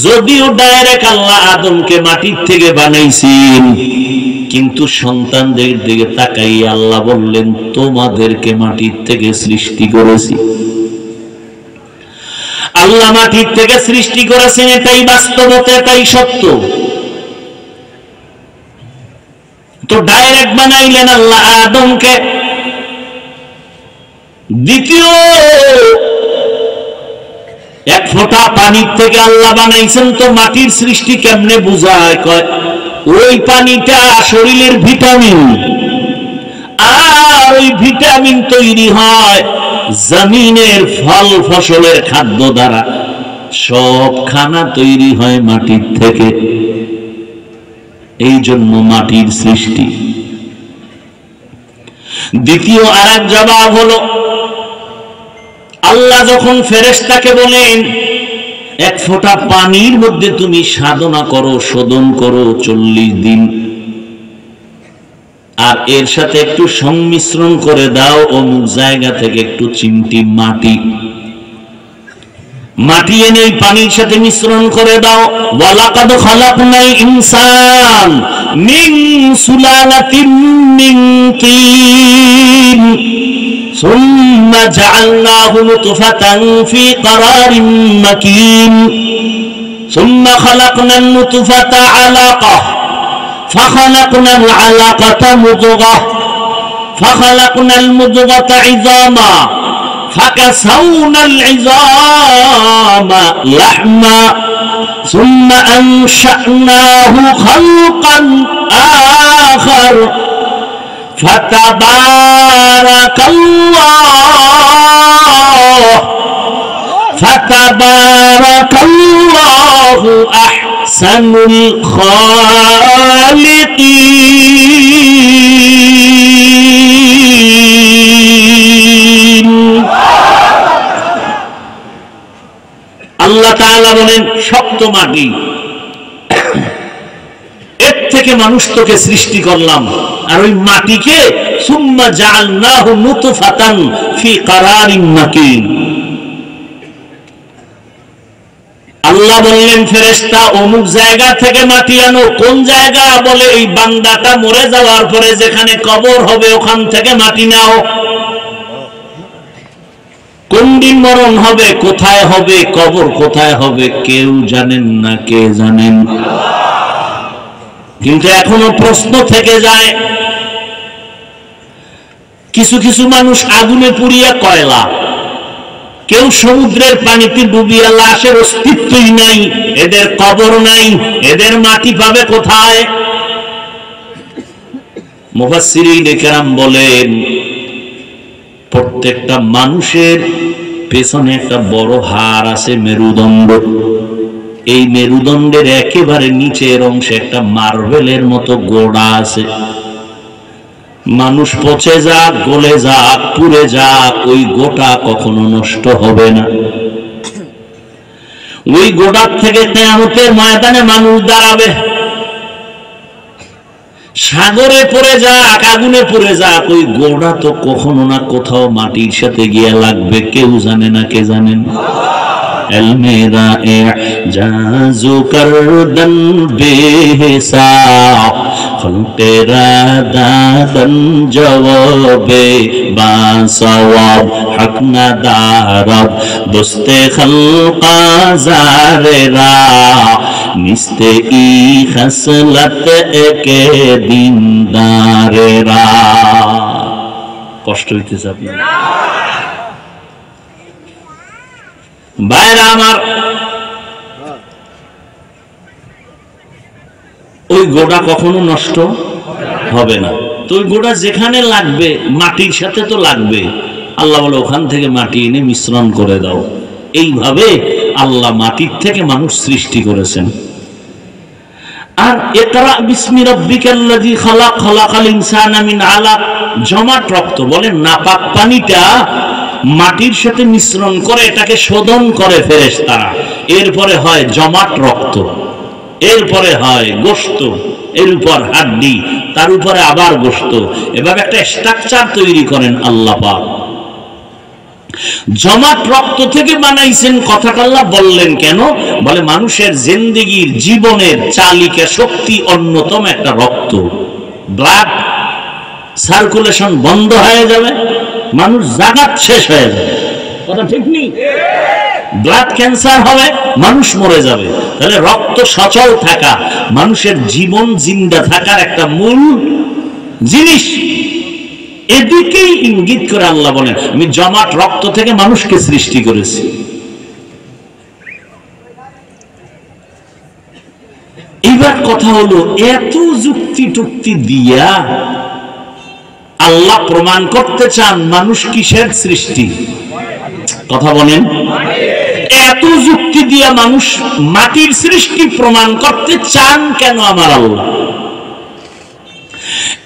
যদিও ডাইরেক্ট আল্লাহ আদমকে মাটির থেকে বানাইছেন, কিন্তু সন্তানদের দিকে তাকাই আল্লাহ বললেন তোমাদেরকে মাটির থেকে সৃষ্টি করেছি। আল্লাহ মাটির থেকে সৃষ্টি করেছেন, এটাই বাস্তবতা, এটাই সত্য। তো ডাইরেক্ট বানাইলেন আল্লাহ আদমকে। দ্বিতীয়, এক ফোঁটা পানির থেকে আল্লাহ বানাইছেন, তো মাটির সৃষ্টি কেমনে বুঝায়? কয় ওই পানিটা শরীরের ভিটামিন, আর ওই ভিটামিন তৈরি হয় জমিনের ফল ফসলের খাদ্য দ্বারা। সব খানা তৈরি হয় মাটির থেকে, এই জন্য মাটির সৃষ্টি। দ্বিতীয় আরেক জবাব হলো, আল্লাহ যখন ফেরেশতাকে বলেন এক ফোঁটা পানির মধ্যে তুমি সাধনা করো, শোধন করো 40 দিন, আর এর সাথে একটু সংমিশ্রণ করে দাও অমুক জায়গা থেকে একটু চিমটি মাটি এনে পানির সাথে মিশ্রণ করে দাও। ওয়ালাকাদ খালাকনাল ইনসান মিন সুলালাতিন মিন তিন সুম্মা জাআলনাহু নুতফাতান ফি ক্বারারিন মাকিন সুম্মা খালাকনান নুতফাতা আলাকাহ ফাখালাকনাল আলাকাতা মুদগাহ ফাখালাকনাল মুদগাতা ইযামা فكسونا العظام لحما ثم أنشأناه خلقا آخر فتبارك الله أحسن الخالقين। আল্লাহ তাআলা বলেন শক্ত মাটি, এর থেকে মানুষ তোকে সৃষ্টি করলাম, আর ওই মাটিকে সুম্মা জাআলনাহু নুতফাতান ফি ক্বারারিন মাকিন। আল্লাহ বললেন ফেরেশতা অমুক জায়গা থেকে মাটি আনো। কোন জায়গা? বলে এই বান্দাটা মরে যাওয়ার পরে যেখানে কবর হবে ওখান থেকে মাটি নাও। কোন দিন মরণ হবে, কোথায় হবে, কবর কোথায় হবে কেউ জানেন না। কে জানেন? কিন্তু এখনো প্রশ্ন থেকে যায়, কিছু কিছু মানুষ আগুনে পুড়িয়া কয়লা, কেউ সমুদ্রের পানিতে ডুবিয়া, লাশের অস্তিত্বই নাই, এদের কবর নাই, এদের মাটি পাবে কোথায়? মুফাসসিরিনে কেরাম বলেন প্রত্যেকটা মানুষের পেছনে একটা বড় হাড় আছে, মেরুদণ্ড। এই মেরুদণ্ডের একেবারে নিচের অংশে একটা মার্বেলের মতো গোড়া আছে। মানুষ পচে যাক, গলে যাক, পুড়ে যাক, ওই গোটা কখনো নষ্ট হবে না। ওই গোড়ার থেকে কিয়ামতের ময়দানে মানুষ দাঁড়াবে। সাগরে পড়ে যাক, আগুনে পড়ে যাক, ওই গোড়া তো কখনো না কোথাও মাটির সাথে গিয়ে লাগবে। কেউ জানে না। কে জানেন? মেরা এজাজু করদন বেহিসাব খলকেরা দাদন জওয়াবে বাসওয়াব হক না দারব দোস্তে খলকা জারেরা নিস্তে ই খসলত একে দিনদারেরা। কষ্ট হইতেছে আপনার? ভাইরা আমার, ওই গোড়া কখনো নষ্ট হবে না। তো ওই গোড়া যেখানে লাগবে মাটির সাথে তো লাগবে। আল্লাহ বলে ওখান থেকে মাটি এনে মিশ্রণ করে দাও। এইভাবে আল্লাহ মাটির থেকে মানুষ সৃষ্টি করেছেন। আর ইকরা বিসমি রাব্বিকাল্লাযী খালাক খালাকাল ইনসানা মিন আলাক, জমাট রক্ত। বলে নাপাক পানিটা মাটির সাথে মিশ্রণ করে এটাকে শোধন করে ফেরেশতারা, এরপরে হয় জমাট রক্ত, এরপরে হয় গোশত, এর উপর হাড্ডি, তার উপরে আবার গোশত। এভাবে একটা স্ট্রাকচার তৈরি করেন আল্লাহ পাক। জমাট রক্ত থেকে বানাইছেন, কথাটা আল্লাহ বললেন কেন? বলে মানুষের জিন্দেগির জীবনের চালিকা শক্তি অন্যতম একটা রক্ত। ব্লাড সার্কুলেশন বন্ধ হয়ে যাবে, মানুষ জাগাত শেষ হয়ে যাবে, কথা ঠিক নেই? ব্লাড ক্যান্সার হবে, মানুষ মরে যাবে। তাহলে রক্ত সচল থাকা মানুষের জীবন জিন্দা থাকার একটা মূল জিনিস। এদিকেই ইঙ্গিত করে আল্লাহ বলেন, আমি জমাট রক্ত থেকে মানুষকে সৃষ্টি করেছি। এইবার কথা হলো, এত যুক্তি টুক্তি দিয়া আল্লাহ প্রমাণ করতে চান মানুষ কিসের সৃষ্টি? কথা বলেন, এত যুক্তি দিয়া মানুষ মাটির সৃষ্টি প্রমাণ করতে চান কেন আমার আল্লাহ?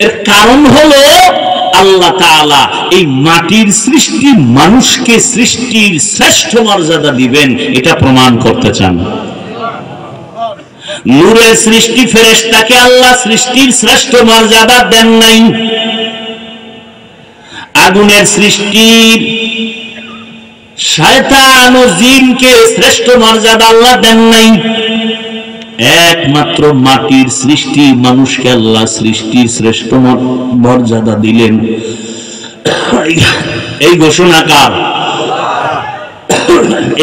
এর কারণ হলো আল্লাহ তাআলা এই মাটির সৃষ্টি মানুষকে সৃষ্টির শ্রেষ্ঠ মর্যাদা দিবেন, এটা প্রমাণ করতে চান। নূরের সৃষ্টি ফেরেশতাকে আল্লাহ সৃষ্টির শ্রেষ্ঠ মর্যাদা দেন নাই। আগুনের সৃষ্টির শয়তান ও জিনকে শ্রেষ্ঠ মর্যাদা আল্লাহ দেন নাই। একমাত্র মাটির সৃষ্টি মানুষকে আল্লাহ সৃষ্টির শ্রেষ্ঠ মর্যাদা দিলেন। এই ঘোষণা কার?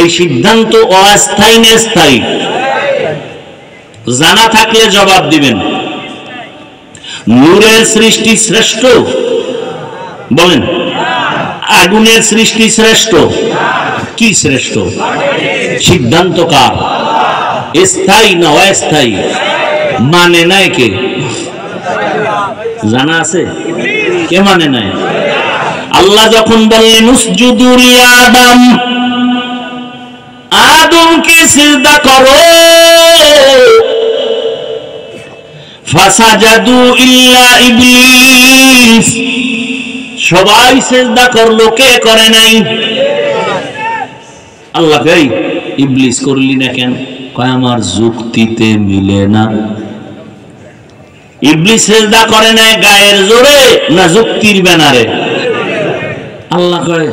এই সিদ্ধান্ত অস্থায়ী না স্থায়ী? জানা থাকলে জবাব দিবেন। নূরের সৃষ্টি শ্রেষ্ঠ বলেন, আগুনের সৃষ্টি শ্রেষ্ঠ? কি শ্রেষ্ঠ? সিদ্ধান্ত কার? স্থায়ী না অস্থায়ী? মানে নাই কে? জানা আছে? কে মানে নাই? আল্লাহ যখন বললেন উসজুদু লিআদম, আদমকে সিজদা করো, ফাসাজাদু ইল্লা ইবলিস, সবাই সিজদা করলো, কে করে নাই? আল্লাহ কই ইবলিস করলি না কেন? কয় আমার যুক্তিতে মিলে না। ইবলিস সিজদা করে নাই গায়ের জোরে না যুক্তির ব্যানারে? আল্লাহ কয়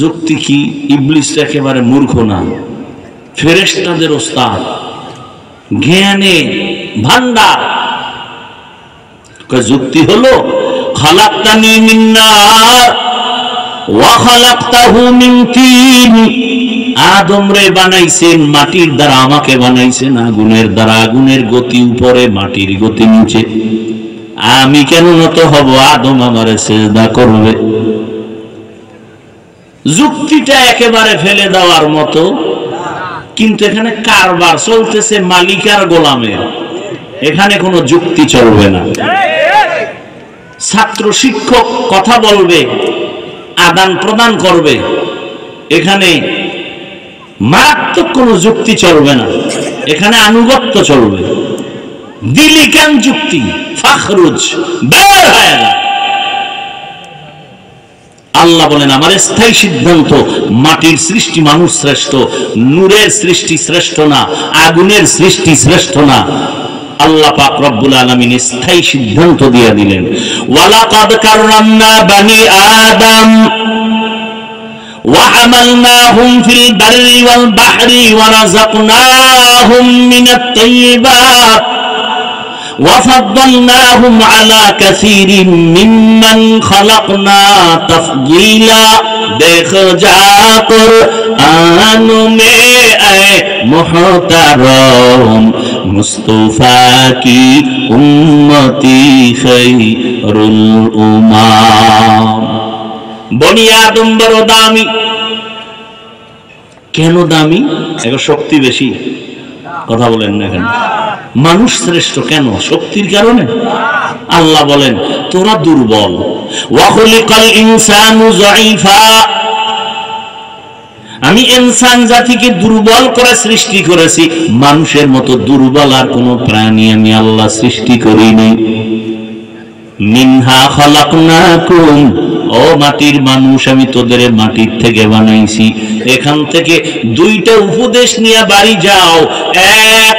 যুক্তি কি? ইবলিস একেবারে মূর্খ না, ফেরেশতাদের ওস্তাদ, জ্ঞানে ভান্ডার। কয় যুক্তি হলো খালাকতানি মিন নার ওয়া খালাকতাহু মিন তিন, আদম রে বানাইছেন মাটির দ্বারা, আমাকে বানাইছেন আগুনের দ্বারা। আগুনের গতি উপরে, মাটির গতি নিচে। আমি কেন নত হব? আদম আমারে সিজদা করবে। যুক্তিটা একেবারে ফেলে দেওয়ার মতো, কিন্তু এখানে কারবার চলতেছে মালিক আর গোলামের, এখানে কোনো যুক্তি চলবে না। ছাত্র শিক্ষক কথা বলবে, আদান প্রদান করবে, এখানে মারাত্মক কোনো যুক্তি চলবে না, এখানে আনুগত্য চলবে। দিলি কেন যুক্তি? ফাখরুজ, বের হয়ে যা। আল্লাহ বলেন আমার স্থায়ী সিদ্ধান্ত, মাটির সৃষ্টি মানুষ শ্রেষ্ঠ, নূরের সৃষ্টি শ্রেষ্ঠ না, আগুনের সৃষ্টি শ্রেষ্ঠ না। আল্লাহ পাক রব্বুল আলামিন স্থায়ী সিদ্ধান্ত দিয়ে দিলেন, ওয়ালাকাদ কাররামনা বানি আদম وحملناهم في البر والبحر ورزقناهم من الطيبات وفضلناهم على كثير ممن خلقنا تفضيلا। देखो जा कुरान में ऐ मुहतरम मुस्तफा की उम्मती खैरुल उम्माम। বনি আদম বড় দামি। কেন দামি? এর শক্তি বেশি? কথা বলেন না কেন? মানুষ শ্রেষ্ঠ কেন? শক্তির কারণে? আল্লাহ বলেন তোরা দুর্বল। ওয়া খুলিকাল ইনসানু যায়ীফা, আমি ইনসান জাতিকে দুর্বল করে সৃষ্টি করেছি। মানুষের মতো দুর্বল আর কোন প্রাণী আমি আল্লাহ সৃষ্টি করিনি। মিনহা খালাকনাকুম, ও মাটির মানুষ আমি তোদের মাটির থেকে বানাইছি। এখান থেকে দুইটা উপদেশ নিয়ে বাড়ি যাও। এক,